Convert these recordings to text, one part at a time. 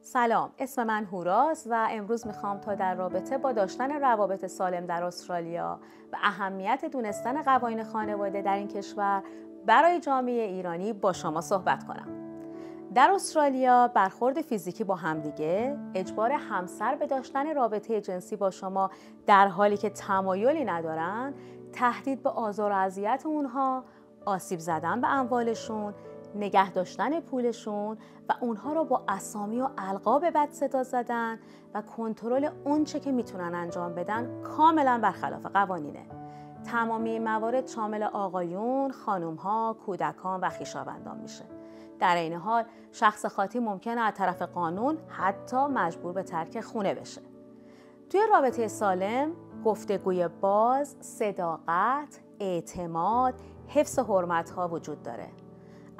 سلام، اسم من هوراست و امروز میخوام تا در رابطه با داشتن روابط سالم در استرالیا و اهمیت دونستن قوانین خانواده در این کشور برای جامعه ایرانی با شما صحبت کنم. در استرالیا برخورد فیزیکی با همدیگه، اجبار همسر به داشتن رابطه جنسی با شما در حالی که تمایلی ندارن، تهدید به آزار و اذیت اونها، آسیب زدن به اموالشون، نگه داشتن پولشون و اونها رو با اسامی و القاب بد صدا زدن و کنترل اون چه که میتونن انجام بدن کاملا برخلاف قوانینه. تمامی این موارد شامل آقایون، خانومها، کودکان و خویشاوندان میشه. در این حال شخص خاطی ممکنه از طرف قانون حتی مجبور به ترک خونه بشه. توی رابطه سالم گفتگوی باز، صداقت، اعتماد، حفظ حرمت‌ها وجود داره.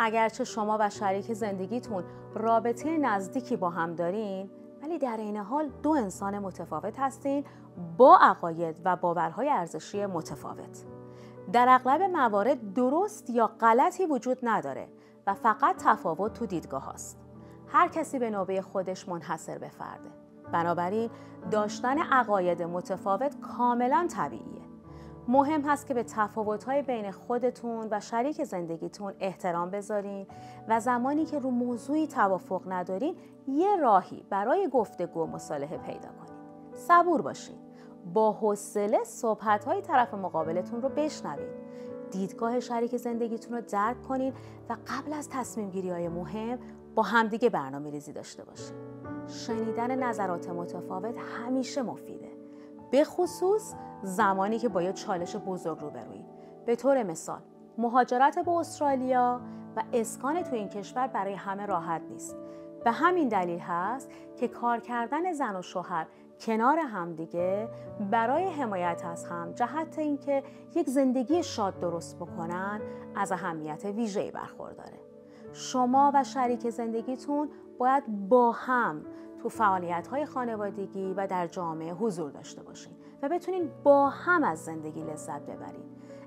اگرچه شما و شریک زندگیتون رابطه نزدیکی با هم دارین، ولی در این حال دو انسان متفاوت هستین با عقاید و باورهای ارزشی متفاوت. در اغلب موارد درست یا غلطی وجود نداره و فقط تفاوت تو دیدگاه هاست. هر کسی به نوبه خودش منحصر به فرده. بنابراین داشتن عقاید متفاوت کاملا طبیعیه. مهم هست که به تفاوت‌های بین خودتون و شریک زندگیتون احترام بذارین و زمانی که رو موضوعی توافق ندارین یه راهی برای گفتگو و مصالحه پیدا کنید. صبور باشین. با حوصله صحبت‌های طرف مقابلتون رو بشنوید. دیدگاه شریک زندگیتون رو درک کنین و قبل از تصمیم گیری‌های مهم با همدیگه برنامه‌ریزی داشته باشین. شنیدن نظرات متفاوت همیشه مفیده. به خصوص زمانی که با یه چالش بزرگ روبرویید. به طور مثال، مهاجرت به استرالیا و اسکان تو این کشور برای همه راحت نیست. به همین دلیل هست که کار کردن زن و شوهر کنار همدیگه برای حمایت از هم جهت اینکه یک زندگی شاد درست بکنن از اهمیت ویژه‌ای برخورداره. شما و شریک زندگیتون باید با هم تو فعالیت‌های خانوادگی و در جامعه حضور داشته باشین و بتونین با هم از زندگی لذت ببرین.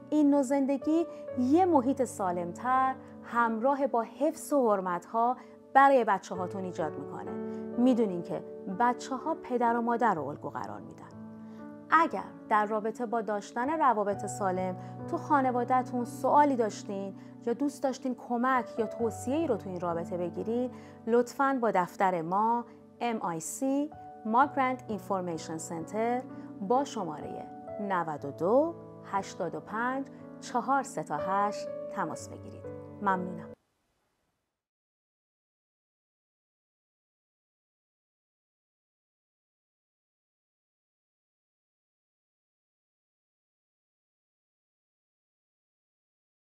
این نوع زندگی یه محیط سالمتر همراه با حفظ و حرمت‌ها برای بچه‌هاتون ایجاد میکنه. میدونین که بچه‌ها پدر و مادر رو الگو قرار میدن. اگر در رابطه با داشتن روابط سالم تو خانواده‌تون سوالی داشتین یا دوست داشتین کمک یا توصیه‌ای رو تو این رابطه بگیرین، لطفاً با دفتر ما MIC Migrant Information Center با شماره 92 85 438 تماس بگیرید. ممنونم.